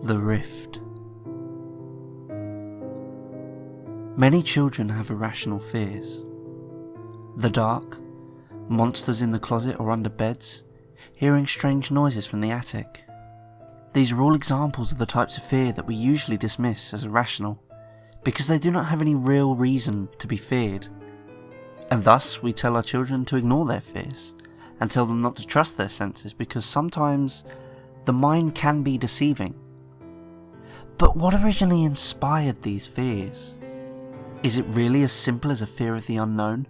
The Rift. Many children have irrational fears. The dark, monsters in the closet or under beds, hearing strange noises from the attic. These are all examples of the types of fear that we usually dismiss as irrational, because they do not have any real reason to be feared. And thus we tell our children to ignore their fears, and tell them not to trust their senses, because sometimes the mind can be deceiving. But what originally inspired these fears? Is it really as simple as a fear of the unknown?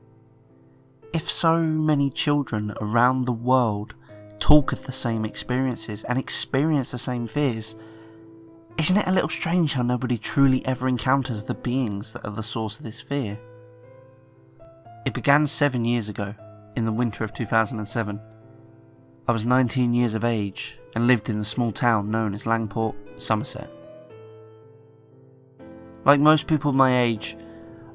If so many children around the world talk of the same experiences and experience the same fears, isn't it a little strange how nobody truly ever encounters the beings that are the source of this fear? It began 7 years ago, in the winter of 2007. I was 19 years of age and lived in the small town known as Langport, Somerset. Like most people my age,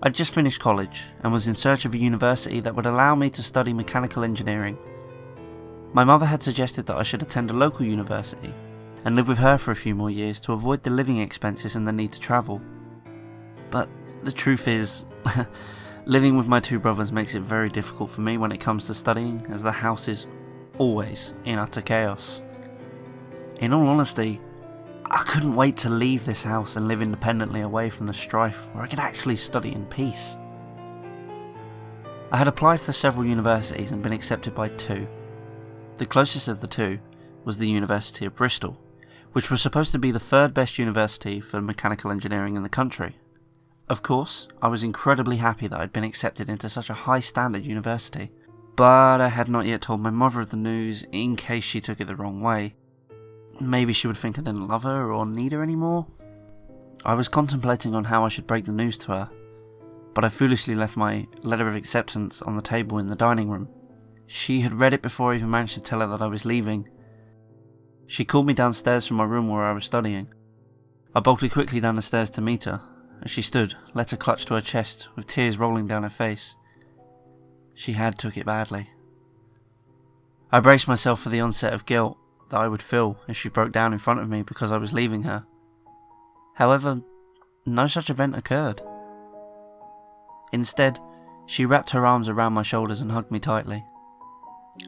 I'd just finished college and was in search of a university that would allow me to study mechanical engineering. My mother had suggested that I should attend a local university and live with her for a few more years to avoid the living expenses and the need to travel. But the truth is, living with my two brothers makes it very difficult for me when it comes to studying, as the house is always in utter chaos. In all honesty, I couldn't wait to leave this house and live independently away from the strife where I could actually study in peace. I had applied for several universities and been accepted by two. The closest of the two was the University of Bristol, which was supposed to be the third best university for mechanical engineering in the country. Of course, I was incredibly happy that I'd been accepted into such a high standard university, but I had not yet told my mother of the news in case she took it the wrong way. Maybe she would think I didn't love her or need her anymore. I was contemplating on how I should break the news to her, but I foolishly left my letter of acceptance on the table in the dining room. She had read it before I even managed to tell her that I was leaving. She called me downstairs from my room where I was studying. I bolted quickly down the stairs to meet her, as she stood, letter clutched to her chest, with tears rolling down her face. She had took it badly. I braced myself for the onset of guilt that I would feel if she broke down in front of me because I was leaving her. However, no such event occurred. Instead, she wrapped her arms around my shoulders and hugged me tightly.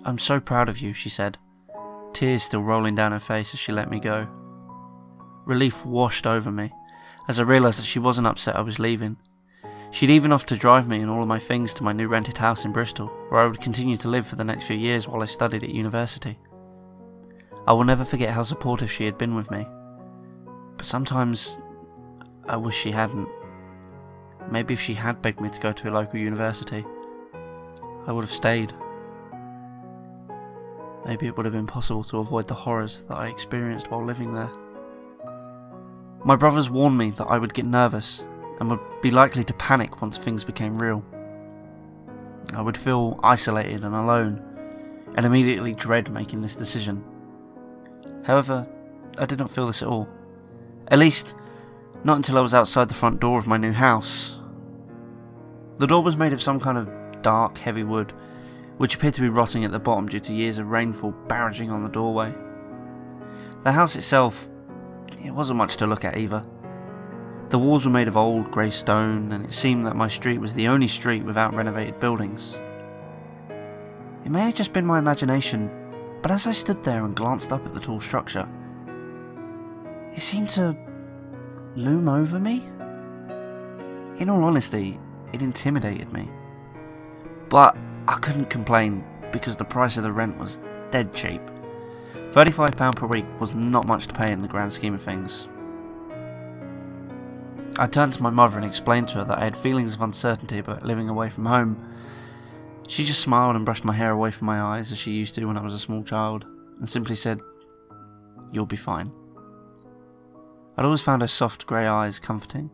"I'm so proud of you," she said, tears still rolling down her face as she let me go. Relief washed over me as I realised that she wasn't upset I was leaving. She'd even offered to drive me and all of my things to my new rented house in Bristol, where I would continue to live for the next few years while I studied at university. I will never forget how supportive she had been with me, but sometimes I wish she hadn't. Maybe if she had begged me to go to a local university, I would have stayed. Maybe it would have been possible to avoid the horrors that I experienced while living there. My brothers warned me that I would get nervous and would be likely to panic once things became real. I would feel isolated and alone, and immediately dread making this decision. However, I did not feel this at all. At least, not until I was outside the front door of my new house. The door was made of some kind of dark, heavy wood, which appeared to be rotting at the bottom due to years of rainfall barraging on the doorway. The house itself, it wasn't much to look at either. The walls were made of old grey stone, and it seemed that my street was the only street without renovated buildings. It may have just been my imagination, but as I stood there and glanced up at the tall structure, it seemed to loom over me. In all honesty, it intimidated me. But I couldn't complain because the price of the rent was dead cheap. £35 per week was not much to pay in the grand scheme of things. I turned to my mother and explained to her that I had feelings of uncertainty about living away from home. She just smiled and brushed my hair away from my eyes as she used to when I was a small child, and simply said, "You'll be fine." I'd always found her soft grey eyes comforting,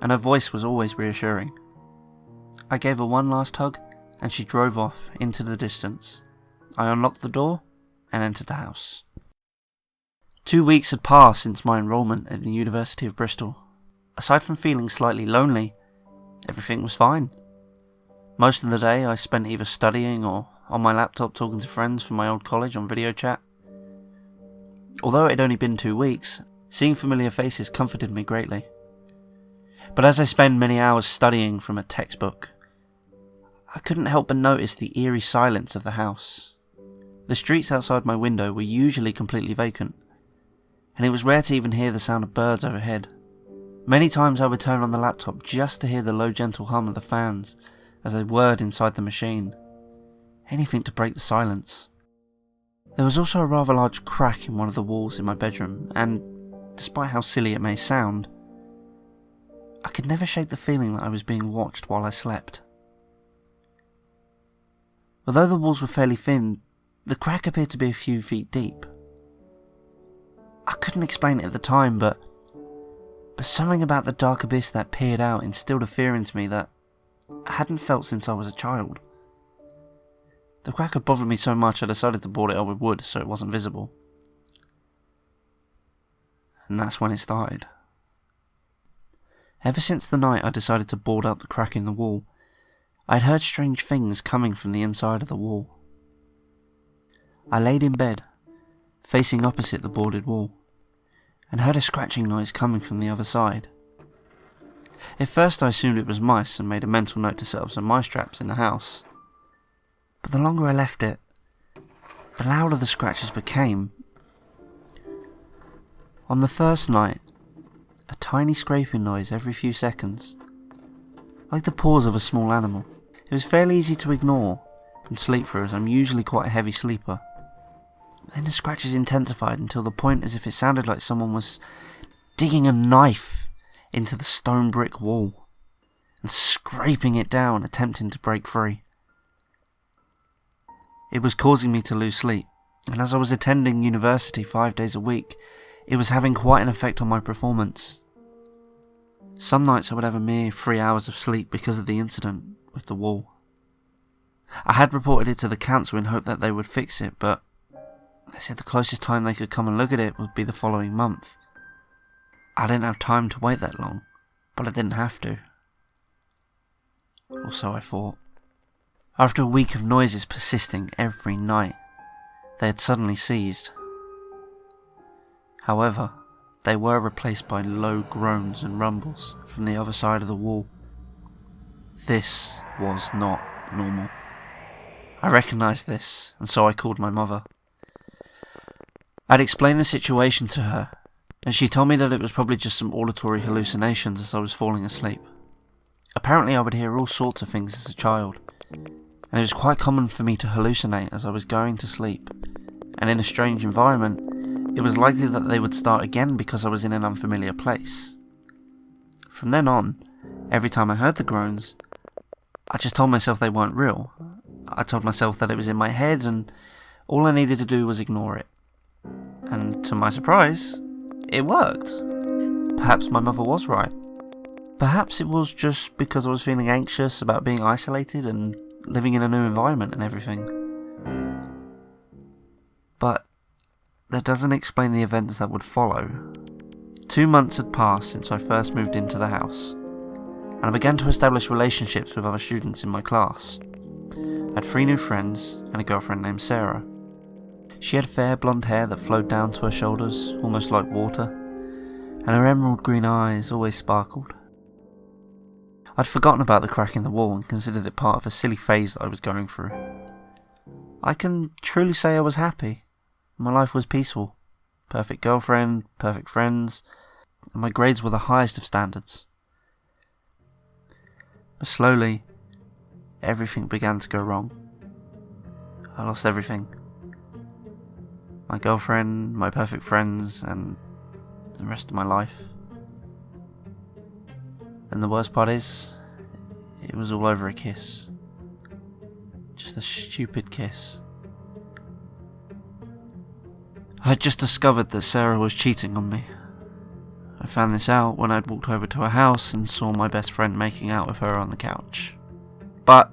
and her voice was always reassuring. I gave her one last hug, and she drove off into the distance. I unlocked the door and entered the house. 2 weeks had passed since my enrolment at the University of Bristol. Aside from feeling slightly lonely, everything was fine. Most of the day I spent either studying or on my laptop talking to friends from my old college on video chat. Although it had only been 2 weeks, seeing familiar faces comforted me greatly. But as I spent many hours studying from a textbook, I couldn't help but notice the eerie silence of the house. The streets outside my window were usually completely vacant, and it was rare to even hear the sound of birds overhead. Many times I would turn on the laptop just to hear the low gentle hum of the fans as they whirred inside the machine. Anything to break the silence. There was also a rather large crack in one of the walls in my bedroom, and despite how silly it may sound, I could never shake the feeling that I was being watched while I slept. Although the walls were fairly thin, the crack appeared to be a few feet deep. I couldn't explain it at the time, but something about the dark abyss that peered out instilled a fear into me that I hadn't felt since I was a child. The crack had bothered me so much I decided to board it up with wood so it wasn't visible. And that's when it started. Ever since the night I decided to board up the crack in the wall, I'd heard strange things coming from the inside of the wall. I laid in bed, facing opposite the boarded wall, and heard a scratching noise coming from the other side. At first I assumed it was mice and made a mental note to set up some mice traps in the house. But the longer I left it, the louder the scratches became. On the first night, a tiny scraping noise every few seconds, like the paws of a small animal. It was fairly easy to ignore and sleep through, as I'm usually quite a heavy sleeper. Then the scratches intensified until the point as if it sounded like someone was digging a knife into the stone brick wall and scraping it down, attempting to break free. It was causing me to lose sleep, and as I was attending university 5 days a week, it was having quite an effect on my performance. Some nights I would have a mere 3 hours of sleep because of the incident with the wall. I had reported it to the council in hope that they would fix it, but they said the closest time they could come and look at it would be the following month. I didn't have time to wait that long, but I didn't have to. Or so I thought. After a week of noises persisting every night, they had suddenly ceased. However, they were replaced by low groans and rumbles from the other side of the wall. This was not normal. I recognised this, and so I called my mother. I'd explained the situation to her, and she told me that it was probably just some auditory hallucinations as I was falling asleep. Apparently I would hear all sorts of things as a child, and it was quite common for me to hallucinate as I was going to sleep, and in a strange environment, it was likely that they would start again because I was in an unfamiliar place. From then on, every time I heard the groans, I just told myself they weren't real. I told myself that it was in my head and all I needed to do was ignore it. And to my surprise, it worked. Perhaps my mother was right. Perhaps it was just because I was feeling anxious about being isolated and living in a new environment and everything. But that doesn't explain the events that would follow. 2 months had passed since I first moved into the house, and I began to establish relationships with other students in my class. I had 3 new friends and a girlfriend named Sarah. She had fair blonde hair that flowed down to her shoulders, almost like water, and her emerald green eyes always sparkled. I'd forgotten about the crack in the wall and considered it part of a silly phase that I was going through. I can truly say I was happy. My life was peaceful. Perfect girlfriend, perfect friends, and my grades were the highest of standards. But slowly, everything began to go wrong. I lost everything. My girlfriend, my perfect friends, and the rest of my life. And the worst part is, it was all over a kiss. Just a stupid kiss. I had just discovered that Sarah was cheating on me. I found this out when I'd walked over to her house and saw my best friend making out with her on the couch. But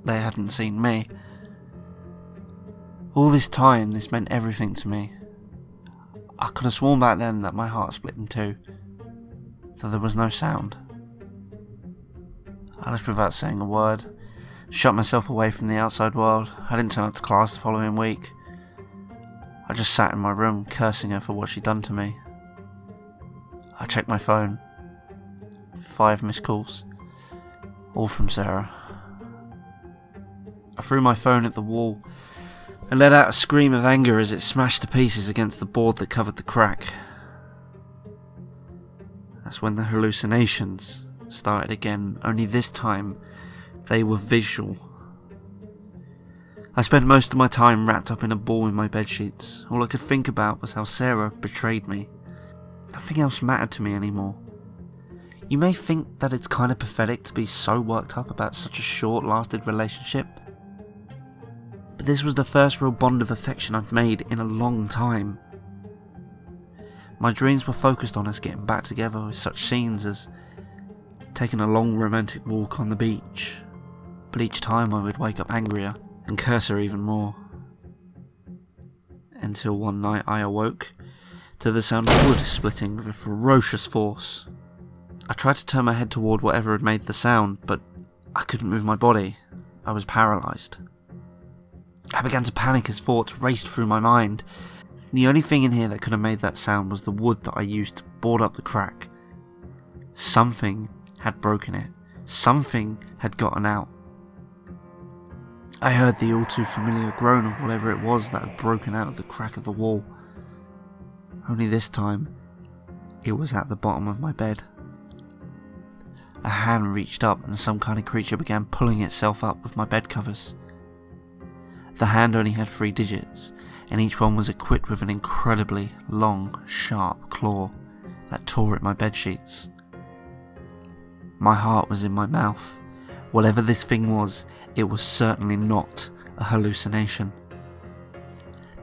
they hadn't seen me. All this time, this meant everything to me. I could have sworn back then that my heart split in two, though there was no sound. I left without saying a word, shut myself away from the outside world. I didn't turn up to class the following week. I just sat in my room cursing her for what she'd done to me. I checked my phone. 5 missed calls. All from Sarah. I threw my phone at the wall and let out a scream of anger as it smashed to pieces against the board that covered the crack. That's when the hallucinations started again, only this time they were visual. I spent most of my time wrapped up in a ball in my bedsheets. All I could think about was how Sarah betrayed me. Nothing else mattered to me anymore. You may think that it's kind of pathetic to be so worked up about such a short-lasted relationship, but this was the first real bond of affection I've made in a long time. My dreams were focused on us getting back together with such scenes as taking a long romantic walk on the beach, but each time I would wake up angrier and curse her even more. Until one night I awoke to the sound of wood splitting with a ferocious force. I tried to turn my head toward whatever had made the sound, but I couldn't move my body. I was paralysed. I began to panic as thoughts raced through my mind. The only thing in here that could have made that sound was the wood that I used to board up the crack. Something had broken it. Something had gotten out. I heard the all too familiar groan of whatever it was that had broken out of the crack of the wall. Only this time, it was at the bottom of my bed. A hand reached up and some kind of creature began pulling itself up with my bed covers. The hand only had 3 digits, and each one was equipped with an incredibly long, sharp claw that tore at my bedsheets. My heart was in my mouth. Whatever this thing was, it was certainly not a hallucination.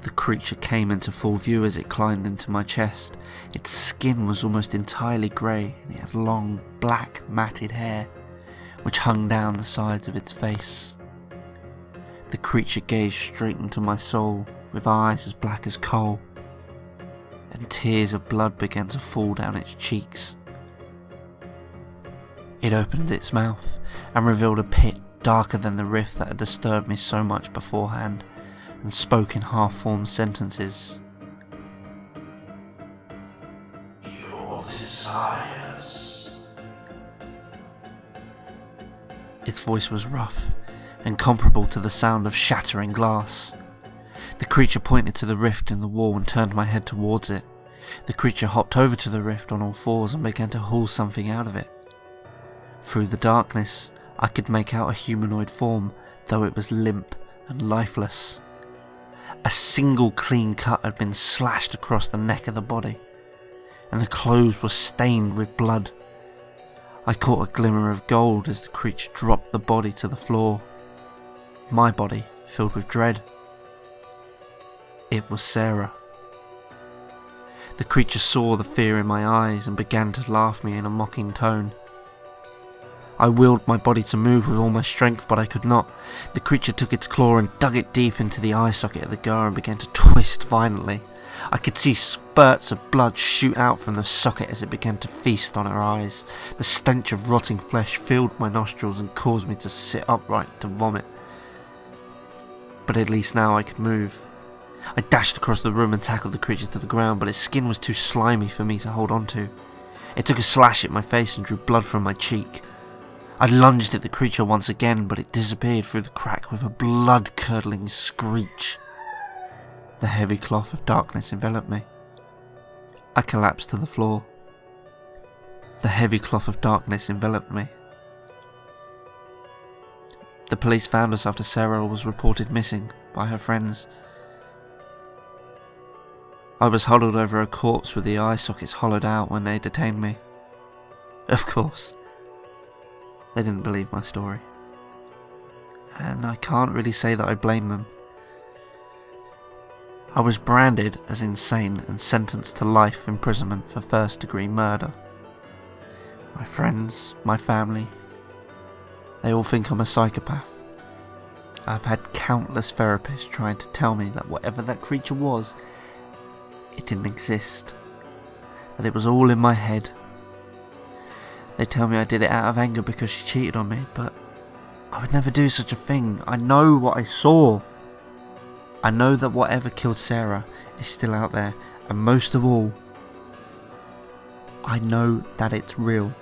The creature came into full view as it climbed into my chest. Its skin was almost entirely grey, and it had long, black, matted hair, which hung down the sides of its face. The creature gazed straight into my soul, with eyes as black as coal, and tears of blood began to fall down its cheeks. It opened its mouth and revealed a pit darker than the rift that had disturbed me so much beforehand, and spoke in half-formed sentences. Your desires. Its voice was rough and comparable to the sound of shattering glass. The creature pointed to the rift in the wall and turned my head towards it. The creature hopped over to the rift on all fours and began to haul something out of it. Through the darkness, I could make out a humanoid form, though it was limp and lifeless. A single clean cut had been slashed across the neck of the body, and the clothes were stained with blood. I caught a glimmer of gold as the creature dropped the body to the floor. My body filled with dread. It was Sarah. The creature saw the fear in my eyes and began to laugh me in a mocking tone. I willed my body to move with all my strength, but I could not. The creature took its claw and dug it deep into the eye socket of the girl and began to twist violently. I could see spurts of blood shoot out from the socket as it began to feast on her eyes. The stench of rotting flesh filled my nostrils and caused me to sit upright to vomit. But at least now I could move. I dashed across the room and tackled the creature to the ground, but its skin was too slimy for me to hold on to. It took a slash at my face and drew blood from my cheek. I lunged at the creature once again, but it disappeared through the crack with a blood-curdling screech. The heavy cloth of darkness enveloped me. I collapsed to the floor. The heavy cloth of darkness enveloped me. The police found us after Sarah was reported missing by her friends. I was huddled over a corpse with the eye sockets hollowed out when they detained me. Of course, they didn't believe my story. And I can't really say that I blame them. I was branded as insane and sentenced to life imprisonment for first-degree murder. My friends, my family, they all think I'm a psychopath. I've had countless therapists trying to tell me that whatever that creature was, it didn't exist. That it was all in my head. They tell me I did it out of anger because she cheated on me, but I would never do such a thing. I know what I saw. I know that whatever killed Sarah is still out there, and most of all, I know that it's real.